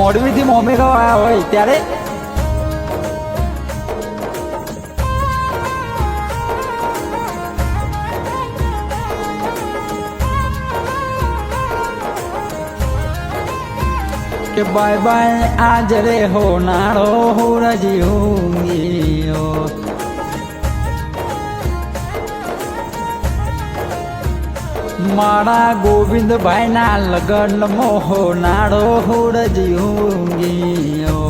મોડવીથી મોમેરો આવ્યા હોય ત્યારે કે બાય બાય આજ રે હો નાળો હોરજી ઊંઘીઓ મારા ગોવિંદભાઈ ના લગન મોહો નાળો હોરજી ઊંઘીઓ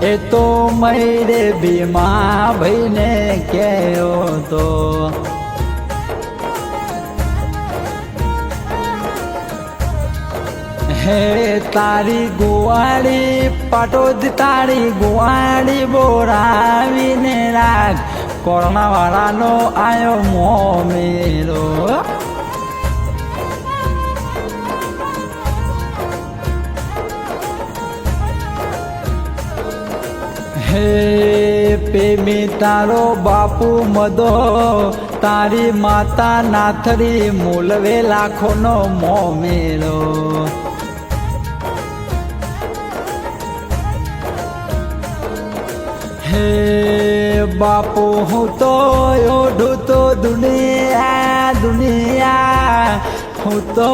એ તો મયરે ભીમા ભાઈને કહેયો તો હે તારી ગુવાળી પાટોદ તારી ગુવાળી બોરાવીને રાખ કોરણાવાળાનો આયો મોમેરો હે પ્રેમી તારો બાપુ મદો તારી માતા નાથડી મૂલવે લાખોનો મોમેરો હે બાપુ હું તો ઓઢું તો દુનિયા હું તો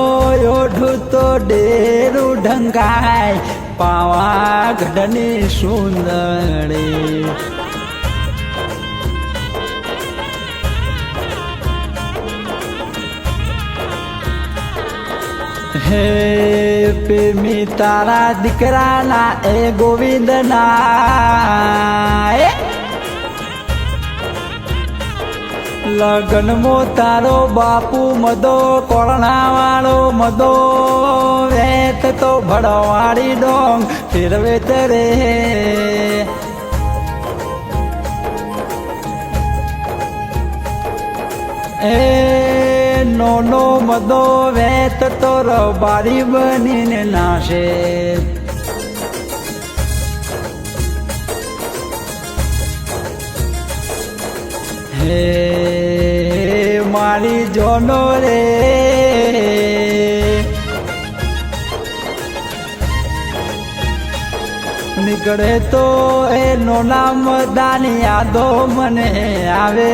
ઓઢું તો ડેરું ઢંકાય પાવાગઢની સુંદરી હે પ્રેમી તારા દીકરાના એ ગોવિંદના લગનમો તારો બાપુ મદો કોરણાવાળો મદો વેત તો ભડવાડી ડોંગ ફેરવે તરે એ નોનો મદો વેત તો રબારી બનીને નાશે હે મારી જોનો રે નીકળે તો એ નોના મદાની યાદો મને આવે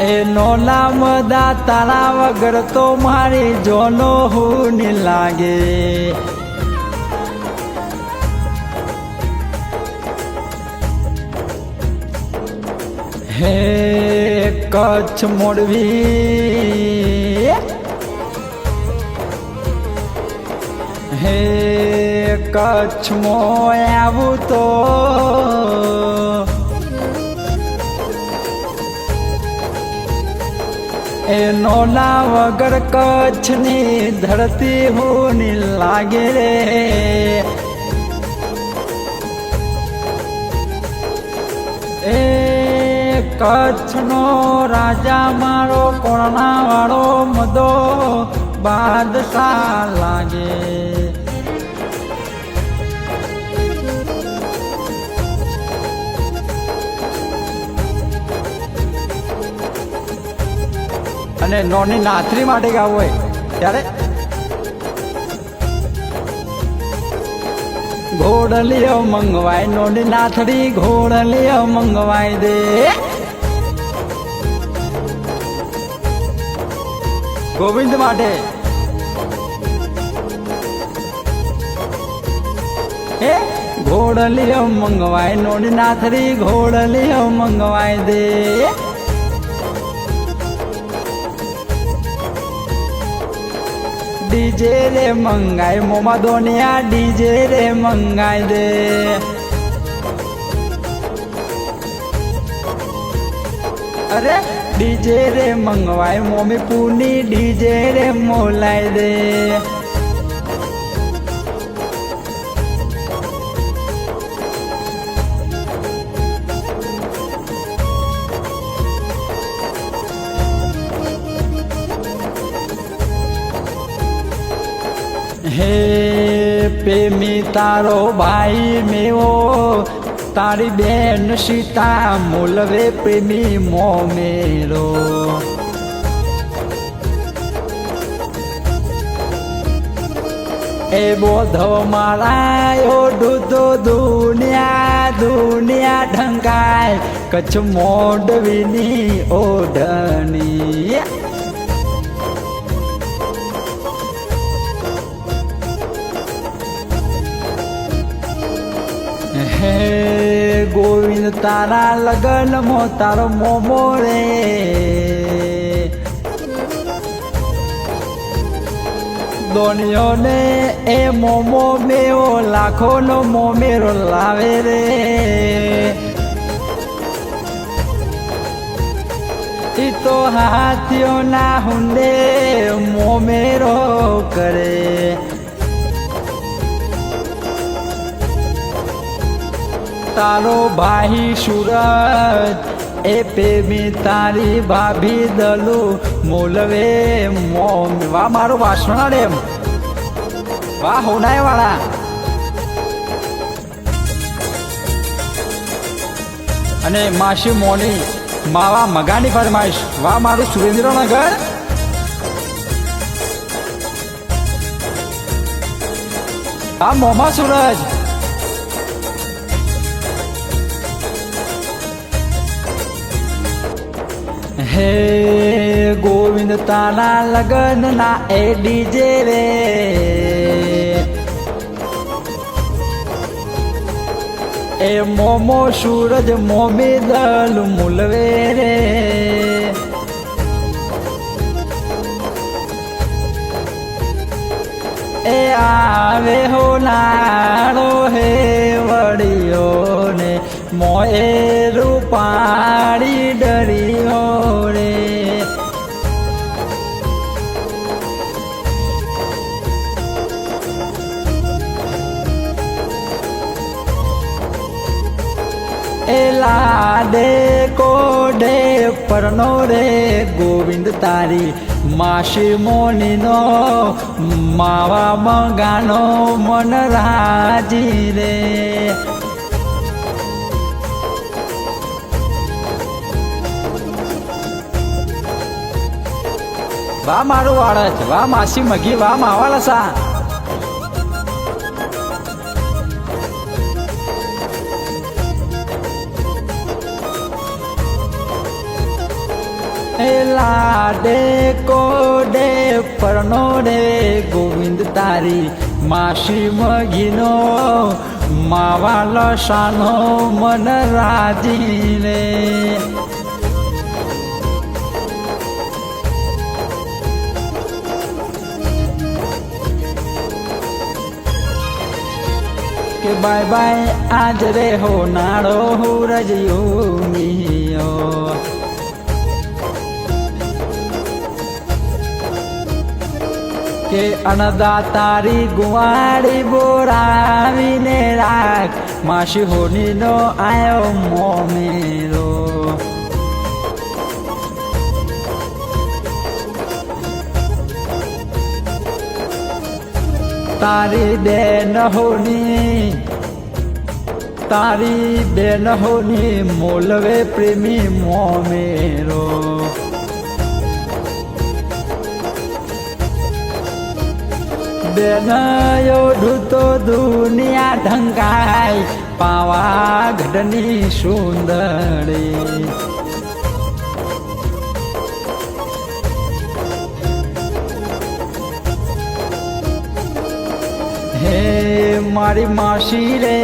એ નોના મદા તારા વગર તો મારી જોનો હું ની લાગે હે કચ્છ મોડવી હે કચ્છ મોય આવું તો એ નોના વગર કચ્છની ધરતી હું ની લાગે રે એ કચ્છનો રાજા મારો કોરણાવાળો મદો બાદશાહ લાગે અને નોની નાથરી માટે ગાવું હોય ત્યારે ઘોડલીઓ મંગવાય નોની નાથડી ઘોડલીઓ મંગવાય દે ગોવિંદ માટે હે ઘોડલીઓ મંગવાય નોની નાથડી ઘોડલીઓ મંગવાય દે ડીજે રે મંગાય મોમા દોનિયા ડીજે રે મંગાય દે અરે ડીજે રે મંગવાય મોમી પૂની ડીજે રે મોલાય દે હે પ્રેમી તારો ભાઈ મેવો તારી બેન સીતા મોલવે પ્રેમી મોમેરો એ બોધો મારા ઓઢું તો દુનિયા ઢંકાય કચ્છ મોડવીની ઓઢણી હે ગોવિંદ તારા લગન મો તારો મોમો રે દોનિયોને એ મોમો મેવો લાખોનો મોમેરો લાવે રે ઈ તો હાથીઓના હુંડે મોમેરો કરે તારો ભાઈ સુરત એ પ્રેમી તારી ભાભી દલુ મોલવે મોમ વાહ મારું વાસણા રે વાહ હોનાય વાળા અને માસી મોની માવા મગાની ફરમાઈશ વાહ મારું સુરેન્દ્રનગર આ મોમા સૂરજ હે ગોવિંદ તારા લગન ના એ ડીજે રે એ મોમો સૂરજ મોમી દલ મુલવે રે એ આવે હો નાળો હે વડિયો ને મોએ રૂપાળી ડરિયો રે એ લાડે કોડે પરનો રે ગોવિંદ તારી માસી મોનીનો માવા મંગાનો મન રાજી રે વાહ મારું વાળજ વાહ માસી મગી વાહ માવાલા સા એ લાડે કોડે પરનો રે ગોવિંદ તારી માસી મગીનો માવાલા સાનો મન રાજી રે કે બાય બાય આજ રે હો નાડો હુરજ યોગીઓ કે અનદા તારી ગુવાડી બોરાવીને રાખ માસી હોનીનો આયો મોમેરો તારી બેન હોની મોલવે પ્રેમી મોમેરો બેનયો ઢૂતો દુનિયા ઢંકાય પાવાગઢની સુંદરી હે મારી માસી રે